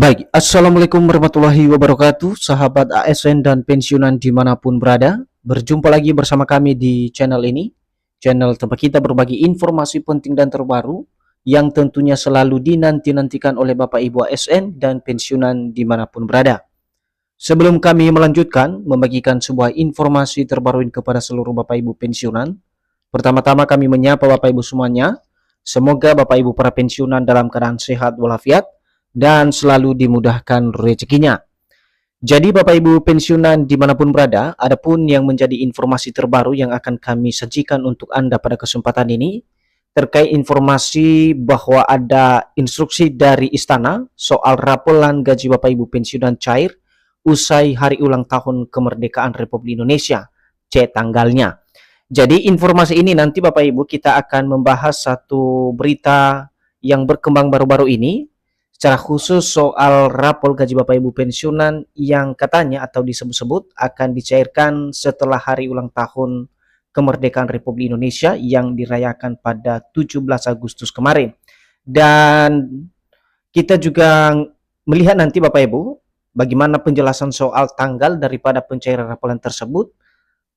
Baik, Assalamualaikum warahmatullahi wabarakatuh, sahabat ASN dan pensiunan dimanapun berada. Berjumpa lagi bersama kami di channel ini, channel tempat kita berbagi informasi penting dan terbaru yang tentunya selalu dinanti-nantikan oleh Bapak Ibu ASN dan pensiunan dimanapun berada. Sebelum kami melanjutkan membagikan sebuah informasi terbaru kepada seluruh Bapak Ibu pensiunan, pertama-tama kami menyapa Bapak Ibu semuanya. Semoga Bapak Ibu para pensiunan dalam keadaan sehat walafiat dan selalu dimudahkan rezekinya. Jadi Bapak Ibu pensiunan dimanapun berada, adapun yang menjadi informasi terbaru yang akan kami sajikan untuk Anda pada kesempatan ini, terkait informasi bahwa ada instruksi dari Istana soal rapolan gaji Bapak Ibu pensiunan cair usai hari ulang tahun kemerdekaan Republik Indonesia, C tanggalnya. Jadi informasi ini nanti Bapak Ibu kita akan membahas satu berita yang berkembang baru-baru ini, secara khusus soal rapor gaji Bapak Ibu pensiunan yang katanya atau disebut-sebut akan dicairkan setelah hari ulang tahun kemerdekaan Republik Indonesia yang dirayakan pada 17 Agustus kemarin. Dan kita juga melihat nanti Bapak Ibu bagaimana penjelasan soal tanggal daripada pencairan raporan tersebut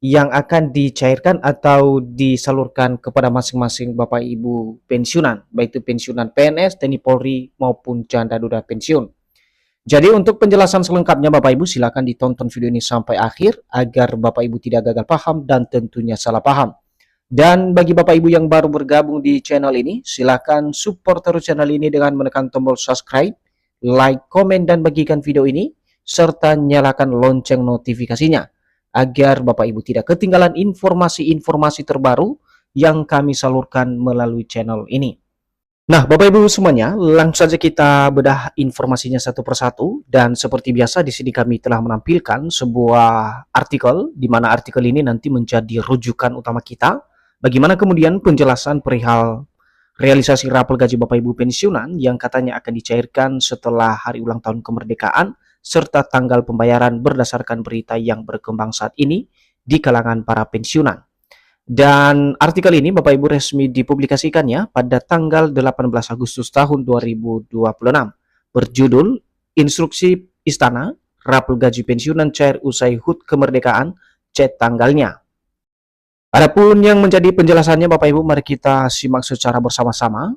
yang akan dicairkan atau disalurkan kepada masing-masing Bapak Ibu pensiunan, baik itu pensiunan PNS, TNI Polri maupun janda duda pensiun. Jadi untuk penjelasan selengkapnya Bapak Ibu silakan ditonton video ini sampai akhir agar Bapak Ibu tidak gagal paham dan tentunya salah paham. Dan bagi Bapak Ibu yang baru bergabung di channel ini, silakan support terus channel ini dengan menekan tombol subscribe, like, komen, dan bagikan video ini, serta nyalakan lonceng notifikasinya agar Bapak Ibu tidak ketinggalan informasi-informasi terbaru yang kami salurkan melalui channel ini. Nah, Bapak Ibu semuanya, langsung saja kita bedah informasinya satu persatu, dan seperti biasa di sini kami telah menampilkan sebuah artikel di mana artikel ini nanti menjadi rujukan utama kita bagaimana kemudian penjelasan perihal realisasi rapor gaji Bapak Ibu pensiunan yang katanya akan dicairkan setelah hari ulang tahun kemerdekaan serta tanggal pembayaran berdasarkan berita yang berkembang saat ini di kalangan para pensiunan. Dan artikel ini Bapak Ibu resmi dipublikasikannya pada tanggal 18 Agustus tahun 2026 berjudul Instruksi Istana Rapor Gaji Pensiunan Cair Usai HUT Kemerdekaan C tanggalnya. Adapun yang menjadi penjelasannya Bapak Ibu mari kita simak secara bersama-sama.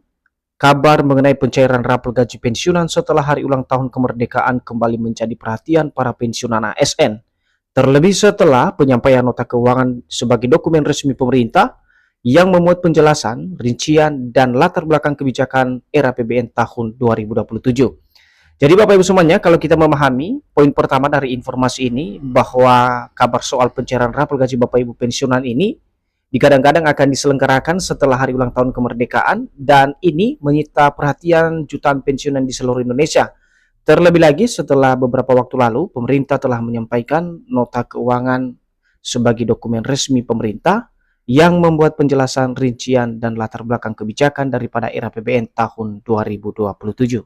Kabar mengenai pencairan rapor gaji pensiunan setelah hari ulang tahun kemerdekaan kembali menjadi perhatian para pensiunan ASN. Terlebih setelah penyampaian nota keuangan sebagai dokumen resmi pemerintah yang memuat penjelasan, rincian, dan latar belakang kebijakan era APBN tahun 2027. Jadi Bapak Ibu semuanya, kalau kita memahami poin pertama dari informasi ini bahwa kabar soal pencairan rapor gaji Bapak Ibu pensiunan ini kadang-kadang akan diselenggarakan setelah hari ulang tahun kemerdekaan dan ini menyita perhatian jutaan pensiunan di seluruh Indonesia. Terlebih lagi setelah beberapa waktu lalu pemerintah telah menyampaikan nota keuangan sebagai dokumen resmi pemerintah yang membuat penjelasan rincian dan latar belakang kebijakan daripada era APBN tahun 2027.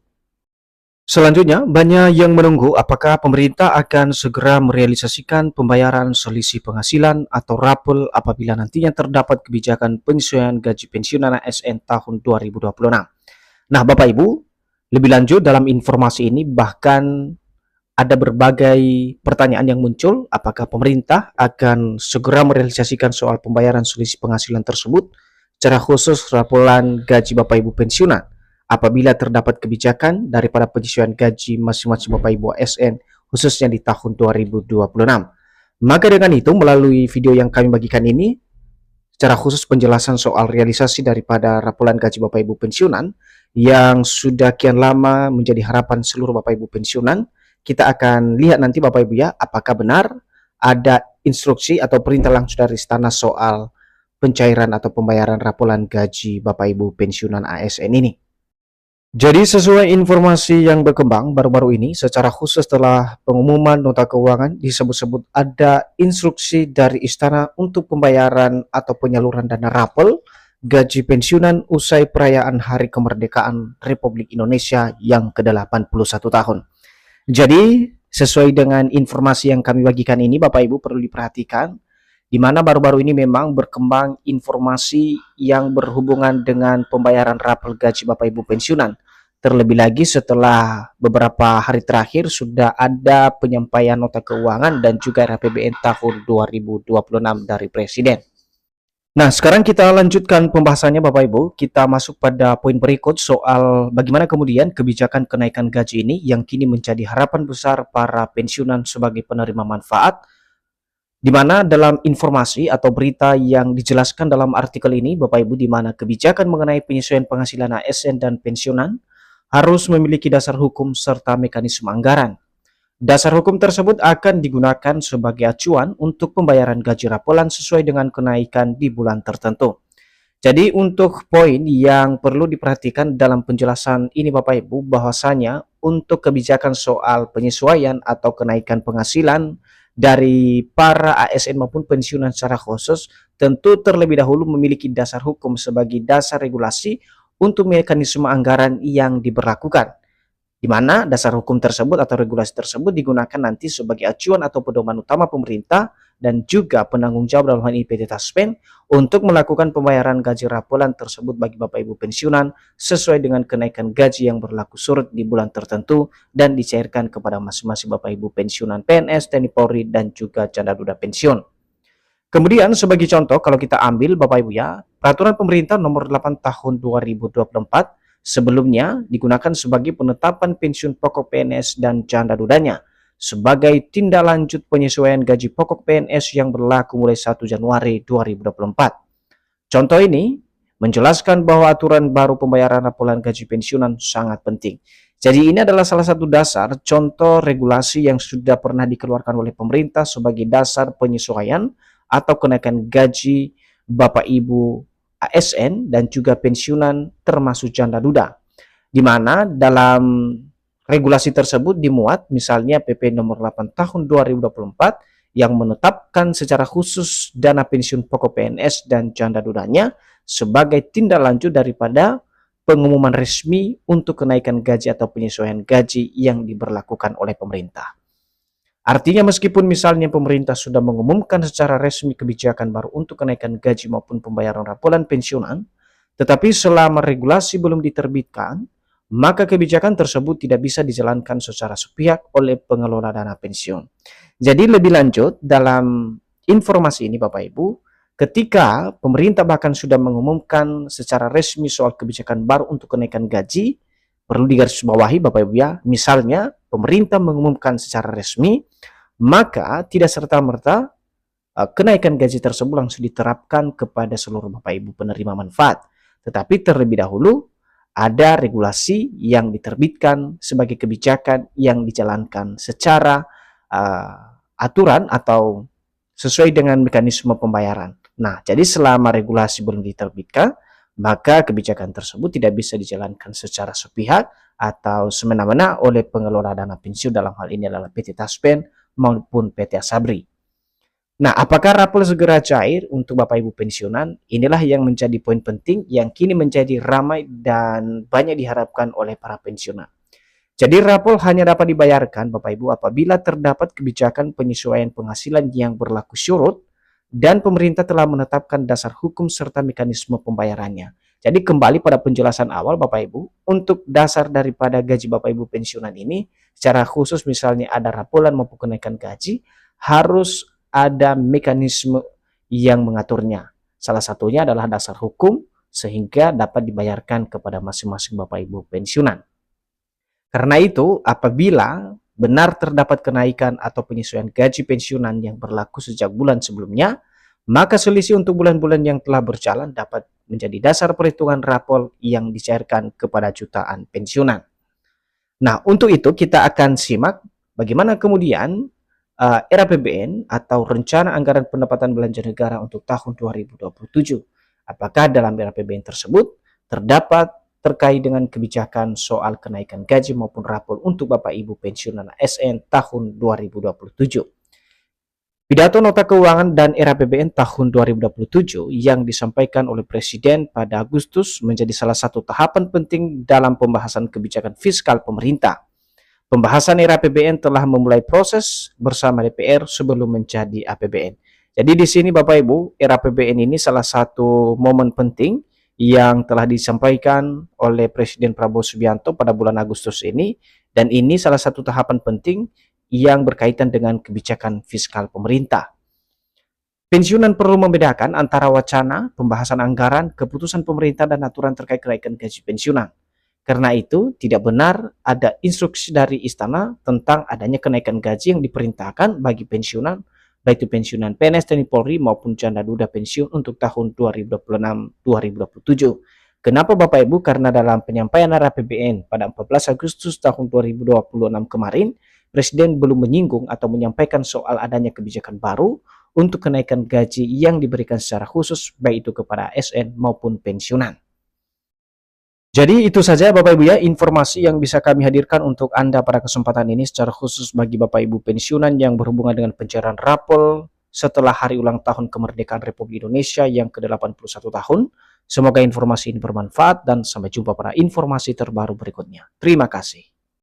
Selanjutnya, banyak yang menunggu apakah pemerintah akan segera merealisasikan pembayaran selisih penghasilan atau rapel apabila nantinya terdapat kebijakan penyesuaian gaji pensiunan ASN tahun 2026. Nah, Bapak Ibu, lebih lanjut dalam informasi ini bahkan ada berbagai pertanyaan yang muncul, apakah pemerintah akan segera merealisasikan soal pembayaran selisih penghasilan tersebut, secara khusus rapolan gaji Bapak Ibu pensiunan apabila terdapat kebijakan daripada penyesuaian gaji masing-masing Bapak Ibu ASN khususnya di tahun 2026. Maka dengan itu melalui video yang kami bagikan ini secara khusus penjelasan soal realisasi daripada rapolan gaji Bapak Ibu pensiunan yang sudah kian lama menjadi harapan seluruh Bapak Ibu pensiunan. Kita akan lihat nanti Bapak Ibu ya, apakah benar ada instruksi atau perintah langsung dari istana soal pencairan atau pembayaran rapolan gaji Bapak Ibu pensiunan ASN ini. Jadi sesuai informasi yang berkembang baru-baru ini, secara khusus setelah pengumuman nota keuangan disebut-sebut ada instruksi dari istana untuk pembayaran atau penyaluran dana rapel gaji pensiunan usai perayaan Hari Kemerdekaan Republik Indonesia yang ke-81 tahun. Jadi sesuai dengan informasi yang kami bagikan ini Bapak Ibu perlu diperhatikan, di mana baru-baru ini memang berkembang informasi yang berhubungan dengan pembayaran rapel gaji Bapak Ibu pensiunan. Terlebih lagi setelah beberapa hari terakhir sudah ada penyampaian nota keuangan dan juga RAPBN tahun 2026 dari Presiden. Nah, sekarang kita lanjutkan pembahasannya Bapak Ibu. Kita masuk pada poin berikut soal bagaimana kemudian kebijakan kenaikan gaji ini yang kini menjadi harapan besar para pensiunan sebagai penerima manfaat, di mana dalam informasi atau berita yang dijelaskan dalam artikel ini Bapak Ibu, di mana kebijakan mengenai penyesuaian penghasilan ASN dan pensiunan harus memiliki dasar hukum serta mekanisme anggaran. Dasar hukum tersebut akan digunakan sebagai acuan untuk pembayaran gaji rapolan sesuai dengan kenaikan di bulan tertentu. Jadi untuk poin yang perlu diperhatikan dalam penjelasan ini Bapak Ibu, bahwasanya untuk kebijakan soal penyesuaian atau kenaikan penghasilan dari para ASN maupun pensiunan secara khusus, tentu terlebih dahulu memiliki dasar hukum sebagai dasar regulasi untuk mekanisme anggaran yang diberlakukan, di mana dasar hukum tersebut atau regulasi tersebut digunakan nanti sebagai acuan atau pedoman utama pemerintah dan juga penanggung jawab dalam hal ini PT Taspen untuk melakukan pembayaran gaji rapolan tersebut bagi Bapak Ibu pensiunan sesuai dengan kenaikan gaji yang berlaku surut di bulan tertentu dan dicairkan kepada masing-masing Bapak Ibu pensiunan PNS, TNI Polri dan juga janda duda pensiun. Kemudian sebagai contoh kalau kita ambil Bapak Ibu ya, peraturan pemerintah nomor 8 tahun 2024 sebelumnya digunakan sebagai penetapan pensiun pokok PNS dan janda dudanya sebagai tindak lanjut penyesuaian gaji pokok PNS yang berlaku mulai 1 Januari 2024. Contoh ini menjelaskan bahwa aturan baru pembayaran rapolan gaji pensiunan sangat penting. Jadi ini adalah salah satu dasar contoh regulasi yang sudah pernah dikeluarkan oleh pemerintah sebagai dasar penyesuaian atau kenaikan gaji Bapak Ibu ASN dan juga pensiunan termasuk janda duda, di mana dalam regulasi tersebut dimuat misalnya PP nomor 8 tahun 2024 yang menetapkan secara khusus dana pensiun pokok PNS dan janda dudanya sebagai tindak lanjut daripada pengumuman resmi untuk kenaikan gaji atau penyesuaian gaji yang diberlakukan oleh pemerintah. Artinya meskipun misalnya pemerintah sudah mengumumkan secara resmi kebijakan baru untuk kenaikan gaji maupun pembayaran rapolan pensiunan, tetapi selama regulasi belum diterbitkan, maka kebijakan tersebut tidak bisa dijalankan secara sepihak oleh pengelola dana pensiun. Jadi lebih lanjut dalam informasi ini Bapak Ibu, ketika pemerintah bahkan sudah mengumumkan secara resmi soal kebijakan baru untuk kenaikan gaji, perlu digarisbawahi Bapak Ibu ya, misalnya pemerintah mengumumkan secara resmi, maka tidak serta-merta kenaikan gaji tersebut langsung diterapkan kepada seluruh Bapak Ibu penerima manfaat. Tetapi terlebih dahulu ada regulasi yang diterbitkan sebagai kebijakan yang dijalankan secara aturan atau sesuai dengan mekanisme pembayaran. Nah, jadi selama regulasi belum diterbitkan, maka kebijakan tersebut tidak bisa dijalankan secara sepihak atau semena-mena oleh pengelola dana pensiun, dalam hal ini adalah PT Taspen maupun PT Asabri. Nah, apakah rapor segera cair untuk Bapak Ibu pensiunan? Inilah yang menjadi poin penting yang kini menjadi ramai dan banyak diharapkan oleh para pensiunan. Jadi rapor hanya dapat dibayarkan Bapak Ibu apabila terdapat kebijakan penyesuaian penghasilan yang berlaku surut dan pemerintah telah menetapkan dasar hukum serta mekanisme pembayarannya. Jadi kembali pada penjelasan awal Bapak Ibu, untuk dasar daripada gaji Bapak Ibu pensiunan ini, secara khusus misalnya ada rapolan maupun kenaikan gaji, harus ada mekanisme yang mengaturnya. Salah satunya adalah dasar hukum sehingga dapat dibayarkan kepada masing-masing Bapak Ibu pensiunan. Karena itu, apabila benar terdapat kenaikan atau penyesuaian gaji pensiunan yang berlaku sejak bulan sebelumnya, maka selisih untuk bulan-bulan yang telah berjalan dapat menjadi dasar perhitungan rapor yang dicairkan kepada jutaan pensiunan. Nah, untuk itu kita akan simak bagaimana kemudian RAPBN atau Rencana Anggaran Pendapatan Belanja Negara untuk tahun 2027. Apakah dalam RAPBN tersebut terdapat terkait dengan kebijakan soal kenaikan gaji maupun rapor untuk Bapak Ibu pensiunan ASN tahun 2027. Pidato Nota Keuangan dan RAPBN tahun 2027 yang disampaikan oleh Presiden pada Agustus menjadi salah satu tahapan penting dalam pembahasan kebijakan fiskal pemerintah. Pembahasan RAPBN telah memulai proses bersama DPR sebelum menjadi APBN. Jadi di sini Bapak Ibu, RAPBN ini salah satu momen penting yang telah disampaikan oleh Presiden Prabowo Subianto pada bulan Agustus ini, dan ini salah satu tahapan penting yang berkaitan dengan kebijakan fiskal pemerintah. Pensiunan perlu membedakan antara wacana, pembahasan anggaran, keputusan pemerintah, dan aturan terkait kenaikan gaji pensiunan. Karena itu, tidak benar ada instruksi dari istana tentang adanya kenaikan gaji yang diperintahkan bagi pensiunan, baik itu pensiunan PNS TNI Polri maupun janda duda pensiun untuk tahun 2026-2027. Kenapa Bapak Ibu? Karena dalam penyampaian RAPBN pada 14 Agustus tahun 2026 kemarin, Presiden belum menyinggung atau menyampaikan soal adanya kebijakan baru untuk kenaikan gaji yang diberikan secara khusus baik itu kepada ASN maupun pensiunan. Jadi itu saja Bapak Ibu ya, informasi yang bisa kami hadirkan untuk Anda pada kesempatan ini secara khusus bagi Bapak Ibu pensiunan yang berhubungan dengan pencairan rapor setelah hari ulang tahun kemerdekaan Republik Indonesia yang ke-81 tahun. Semoga informasi ini bermanfaat dan sampai jumpa pada informasi terbaru berikutnya. Terima kasih.